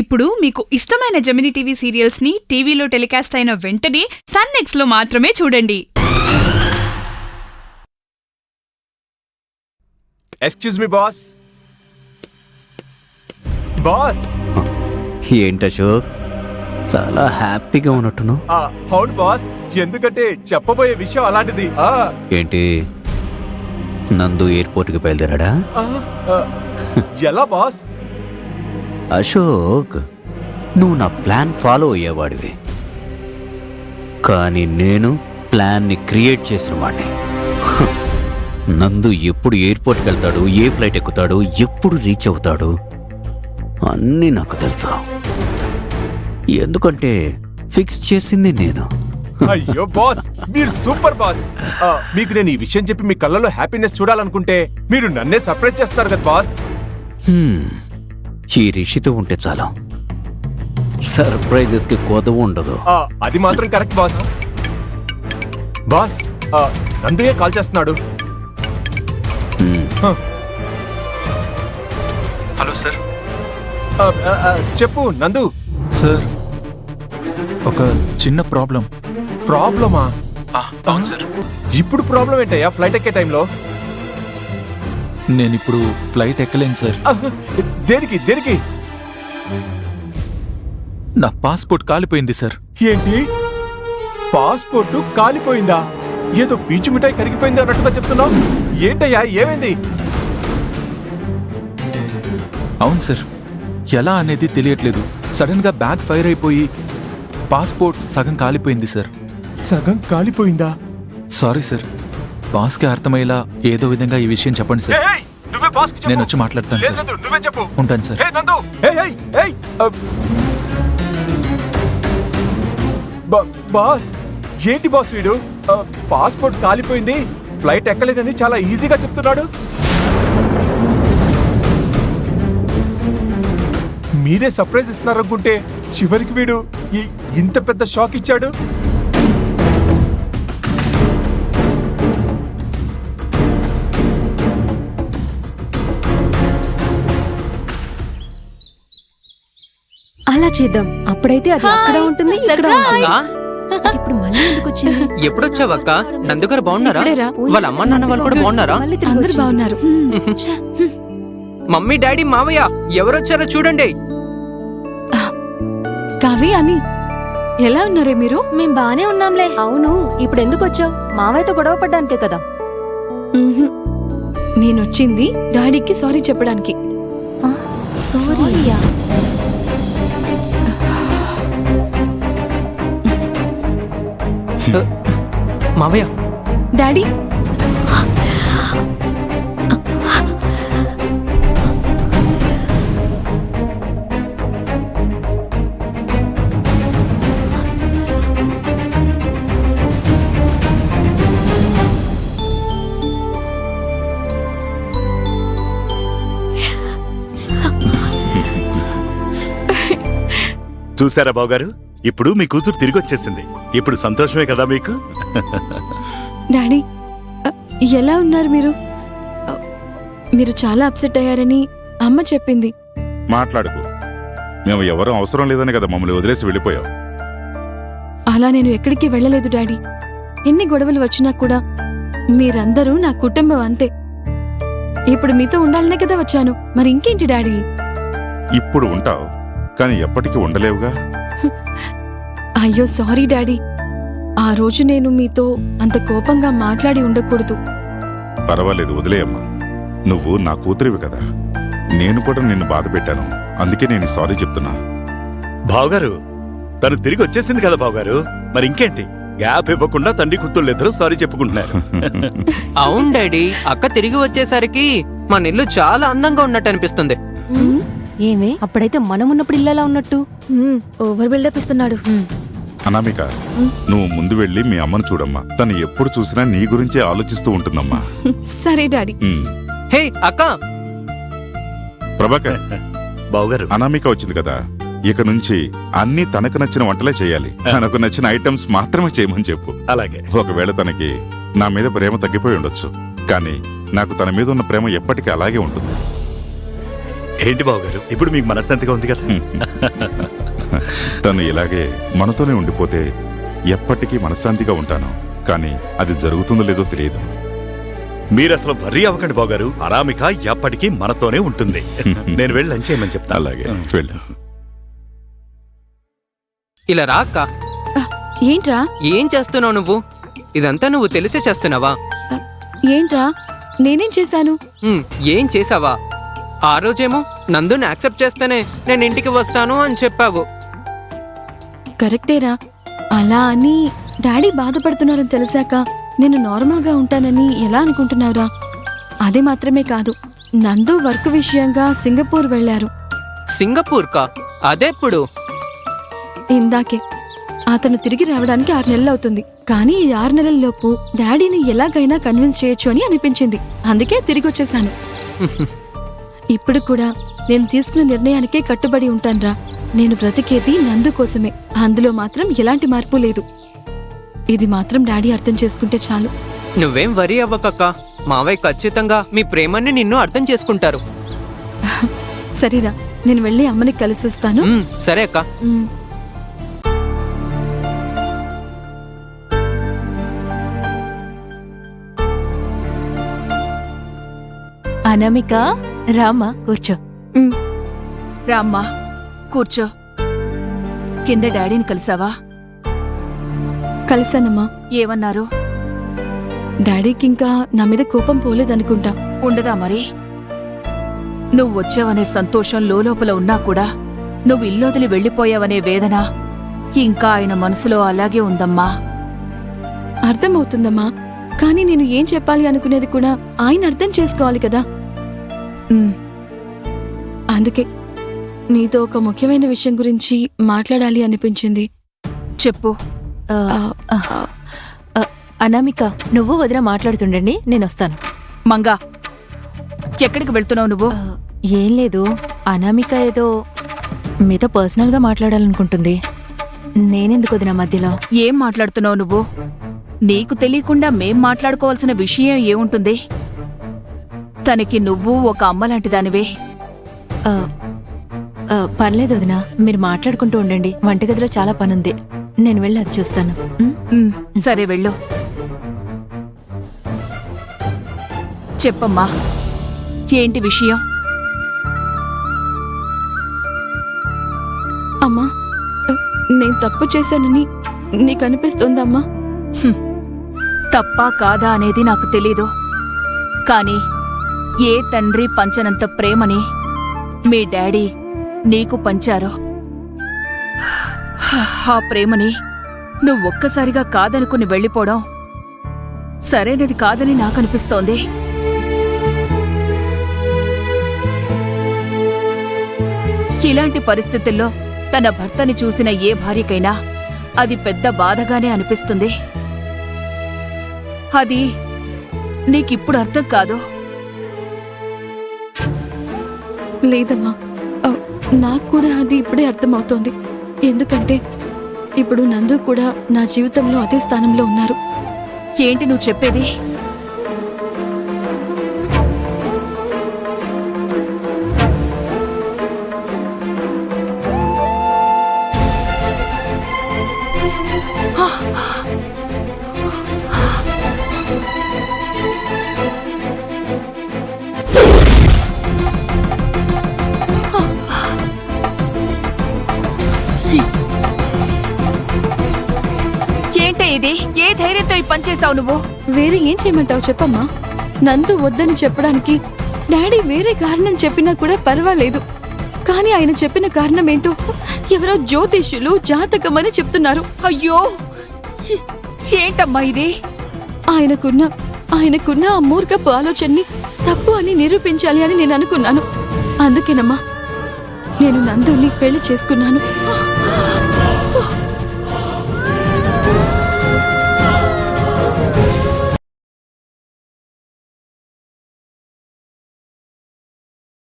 ఇప్పుడు మీకు ఇష్టమైన జెమినీ టీవీ సీరియల్స్ ని టీవీలో టెలికాస్ట్ అయిన వెంటనే సన్ నెక్స్ట్ లో మాత్రమే చూడండి. Excuse me boss. బాస్ ఏంటి అశోక్, చాలా హ్యాపీగా ఉన్నట్టును? అవును బాస్, ఎందుకంటే చెప్పబోయే విషయం అలాంటిది. ఏంటి, నందు ఎయిర్పోర్ట్కి బయలుదేరాడా? ఎలా బాస్? అశోక్, నువ్వు నా ప్లాన్ ఫాలో అయ్యేవాడివి, కానీ నేను ప్లాన్ని క్రియేట్ చేసిన వాడిని. నందు ఎప్పుడు ఎయిర్పోర్ట్కి వెళ్తాడు, ఏ ఫ్లైట్ ఎక్కుతాడు, ఎప్పుడు రీచ్ అవుతాడు అన్నీ నాకు తెలుసు. ఎందుకంటే ఫిక్స్ చేసింది నేను. అయ్యో బాస్, మీరు సూపర్ బాస్. మీకు నేను ఈ విషయం చెప్పి మీ కళ్ళలో హ్యాపీనెస్ చూడాలనుకుంటే మీరు నన్నే సర్ప్రైజ్ చేస్తారు కదా బాస్. ఈ రిషితో ఉంటే చాలా సర్ప్రైజెస్ కి కొదవ ఉండదు. అది మాత్రం కరెక్ట్ బాస్. బాస్, నందుయే కాల్ చేస్తున్నాడు. Hello sir. చెప్పు నందు. సార్, ఒక చిన్న ప్రాబ్లమా? అవును సార్. ఇప్పుడు ప్రాబ్లం ఏంటయ్యా ఫ్లైట్ ఎక్కే టైంలో? నేను ఇప్పుడు ఫ్లైట్ ఎక్కలేను సార్. దేనికి దేనికి? నా పాస్పోర్ట్ కాలిపోయింది సార్. ఏంటి, పాస్పోర్ట్ కాలిపోయిందా? ఏదో పీచు మిఠాయి కరిగిపోయింది అన్నట్టుగా చెప్తున్నావు. ఏంటయ్యా, ఏమైంది? అవును సార్, ఎలా అనేది తెలియట్లేదు. సడన్ గా బ్యాగ్ ఫైర్ అయిపోయి పాస్పోర్ట్ సగం కాలిపోయింది సార్. సగం కాలిపోయిందా? సారీ సార్, బాస్కి అర్థమయ్యేలా ఏదో విధంగా ఈ విషయం చెప్పండి సార్. నువ్వే బాస్కి చెప్పు. నేను వచ్చి మాట్లాడతాను సార్. లేదు, నువ్వే చెప్పు. ఉంటాను సార్. నందు, బాస్, ఏంటి బాస్ వీడు? పాస్పోర్ట్ కాలిపోయింది, ఫ్లైట్ ఎక్కలేదని చాలా ఈజీగా చెప్తున్నాడు. మీరే సర్ప్రైజ్ ఇస్తున్నారనుకుంటే చివరికి వీడు ఇంత పెద్ద షాక్ ఇచ్చాడు. అలా చేద్దాం, అప్పుడైతే అది అక్కడ ఉంటుంది, ఇక్కడ ఉంటుంది. ఇప్పుడు మళ్ళీ ఎందుకు వచ్చింది? ఎప్పుడొచ్చావక్క? నందుగారు బాగున్నారా? వాళ్ళ అమ్మ నాన్న వాళ్ళు కూడా బాగున్నారా? అందరూ బాగున్నారు. మమ్మీ డాడీ మావయ్య ఎవరొచ్చారో చూడండి. కావ్య అని ఎలా ఉన్నారే మీరు? మేం బానే ఉన్నాంలే. అవును, ఇప్పుడు ఎందుకు వచ్చావు? మావయ్యతో గొడవ పడ్డానికే కదా. నేనొచ్చింది డాడీకి సారీ చెప్పడానికి. సారీయా? మావయ్య, డాడీ, చూసారా బావగారు, ఇప్పుడు మీ కూతురు తిరిగి వచ్చేసింది. ఇప్పుడు సంతోషమే కదా మీకు? డాడీ, ఎలా ఉన్నారు మీరు? మీరు చాలా అప్సెట్ అయ్యారని అమ్మ చెప్పింది. మాట్లాడుకు. మేము ఎవరూ అవసరం లేదని కదా మమ్మల్ని వదిలేసి వెళ్ళిపోయావు. అలా నేను ఎక్కడికి వెళ్ళలేదు డాడీ. ఎన్ని గొడవలు వచ్చినా కూడా మీరందరూ నా కుటుంబం అంతే. ఇప్పుడు మీతో ఉండాలనే కదా వచ్చాను, మరి ఇంకేంటి డాడీ? ఇప్పుడు ఉంటావు, కానీ ఎప్పటికీ ఉండలేవుగా. అయ్యో సారీ డాడీ, ఆ రోజు నేను మీతో అంత కోపంగా మాట్లాడి ఉండకూడదు. పర్వాలేదు, వదిలేయమ్మా. నువ్వు నా కూతురివి కదా, నేను కూడా నిన్ను బాధ పెట్టాను, అందుకే నేను సారీ చెప్తున్నా. బావగారు, తను తిరిగి వచ్చేసింది కదా బావగారు, మరి ఇంకేంటి? గ్యాప్ ఇవ్వకుండా తండ్రి కూతుళ్ళిద్దరూ సారీ చెప్పుకుంటున్నారు. అవును డాడీ, అక్క తిరిగి వచ్చేసరికి మన ఇల్లు చాలా అందంగా ఉన్నట్టు అనిపిస్తుంది. ఏమే, అప్పుడైతే మనం ఉన్నప్పుడు ఇల్లలా ఉన్నట్టు. ఓవర్ బిల్డప్ ఇస్తున్నాడు. అనామిక, నువ్వు ముందు వెళ్ళి మీ అమ్మను చూడమ్మా. తను ఎప్పుడు చూసినా నీ గురించే ఆలోచిస్తూ ఉంటుందమ్మా. సరే డాడీ. హే అక్క. ప్రభాకర్, బావగారు, అనామిక వచ్చింది కదా, ఇక నుంచి అన్ని తనకు నచ్చిన వంటలే చేయాలి. తనకు నచ్చిన ఐటమ్స్ మాత్రమే చేయమని చెప్పు. అలాగే. ఒకవేళ తనకి నా మీద ప్రేమ తగ్గిపోయి ఉండొచ్చు, కానీ నాకు తన మీద ఉన్న ప్రేమ ఎప్పటికీ అలాగే ఉంటుంది. ఏంటి బావగారు ఇప్పుడు మీకు మనశ్శాంతిగా ఉంది కదా? తను ఇలాగే మనతోనే ఉండిపోతే ఎప్పటికీ మనశ్శాంతిగా ఉంటాను. కానీ అది జరుగుతుందో లేదో తెలియదు. మీరు అసలు వర్రీ అవ్వకండి బావగారు. అనామిక ఎప్పటికీ మనతోనే ఉంటుంది. నేను వెళ్ళి లంచ్ చేయమని చెప్తాను. అలాగే వెళ్ళు. ఇలా రా అక్క. ఏంట్రా ఏం చేస్తున్నావు నువ్వు? ఇదంతా నువ్వు తెలిసే చేస్తున్నావా? ఏంట్రా నేనేం చేశాను? ఏం చేసావా? ఆ రోజేమో నందుని యాక్సెప్ట్ చేస్తేనే నేను ఇంటికి వస్తాను అని చెప్పావు. కరెక్టేరా. అలా అని డాడీ బాధపడుతున్నారని తెలిసాక నేను నార్మల్గా ఉంటానని ఎలా అనుకుంటున్నావురా? అది మాత్రమే కాదు, నందు వర్క్ విషయంగా సింగపూర్ వెళ్లారు. సింగపూర్ కా? అదెప్పుడు? ఇందాకే. అతను తిరిగి రావడానికి 6 నెలలు అవుతుంది. కానీ ఈ 6 నెలల్లోపు డాడీని ఎలాగైనా కన్విన్స్ చేయొచ్చు అని అనిపించింది. అందుకే తిరిగి వచ్చేసాను. ఇప్పుడు కూడా నేను తీసుకున్న నిర్ణయానికే కట్టుబడి ఉంటానురా. నేను బ్రతికేది నందు కోసమే. అందులో మాత్రం ఎలాంటి మార్పు లేదు. ఇది మాత్రం డాడీ అర్థం చేసుకుంటే చాలు. నువ్వేం వరీ అవ్వకక్క. మావయ్య ఖచ్చితంగా మీ ప్రేమని నిన్ను అర్థం చేసుకుంటారు. సరేరా, నేను వెళ్ళి అమ్మని కలిసి వస్తాను. సరే అక్క. అనామిక, రామ్మా కూర్చో. రామ్మా కూర్చో. కింద డాడీని కలిసావా? కలిసానమ్మా. ఏమన్నారు? డాడీకి ఇంకా నా మీద కోపం పోలేదనుకుంటా. ఉండదా మరి? నువ్వు వచ్చావనే సంతోషం లోపల ఉన్నా కూడా నువ్వు ఇల్లొదిలి వెళ్ళిపోయావనే వేదన ఇంకా ఆయన మనసులో అలాగే ఉందమ్మా. అర్థమవుతుందమ్మా. కానీ నేను ఏం చెప్పాలి అనుకునేది కూడా ఆయన అర్థం చేసుకోవాలి కదా. అందుకే నీతో ఒక ముఖ్యమైన విషయం గురించి మాట్లాడాలి అనిపించింది. చెప్పు. అనామిక, నువ్వు వదిన మాట్లాడుతుండండి, నేను వస్తాను. మంగా, ఎక్కడికి వెళ్తున్నావు నువ్వు? ఏం లేదు, అనామిక ఏదో మీతో పర్సనల్గా మాట్లాడాలనుకుంటుంది. నేనెందుకు వదిన మధ్యలో? ఏం మాట్లాడుతున్నావు నువ్వు? నీకు తెలియకుండా మేం మాట్లాడుకోవాల్సిన విషయం ఏముంటుంది? తనకి నువ్వు ఒక అమ్మలాంటి దానివే. పర్లేదు వదిన, మీరు మాట్లాడుకుంటూ ఉండండి. వంటగదిలో చాలా పనుంది, నేను వెళ్ళి అది చూస్తాను. సరే వెళ్ళు. చెప్పమ్మా, ఏంటి విషయం? అమ్మా, నేను తప్పు చేశానని నీకు అనిపిస్తోందమ్మా? తప్పా కాదా అనేది నాకు తెలీదు. కాని ఏ తండ్రి పంచనంత ప్రేమని మీ డాడీ నీకు పంచారో ఆ ప్రేమని నువ్వొక్కసారిగా కాదనుకుని వెళ్ళిపోవడం సరైనది కాదని నాకనిపిస్తోంది. ఇలాంటి పరిస్థితుల్లో తన భర్తని చూసిన ఏ భార్యకైనా అది పెద్ద బాధగానే అనిపిస్తుంది. అది నీకిప్పుడు అర్థం కాదు. లేదమ్మా, నాకు కూడా అది ఇప్పుడే అర్థమవుతోంది. ఎందుకంటే ఇప్పుడు నందు కూడా నా జీవితంలో అదే స్థానంలో ఉన్నారు. ఏంటి నువ్వు చెప్పేది? ఏంటే ఇది? ఏ ధైర్యంతో ఈ పని చేసావు నువ్వు? వేరే ఏం చేయమంటావు చెప్పమ్మా? నందు వద్దని చెప్పడానికి డాడీ వేరే కారణం చెప్పినా కూడా పర్వాలేదు. కానీ ఆయన చెప్పిన కారణం ఏంటో ఎవరో జ్యోతిష్యులు జాతకమని చెప్తున్నారు. అయ్యో, ఏంటమ్మా ఇది? ఆయనకున్న ఆ మూర్ఖపు ఆలోచనని తప్పు అని నిరూపించాలి అని నేను అనుకున్నాను. అందుకేనమ్మా నేను నందుని పెళ్లి చేసుకున్నాను.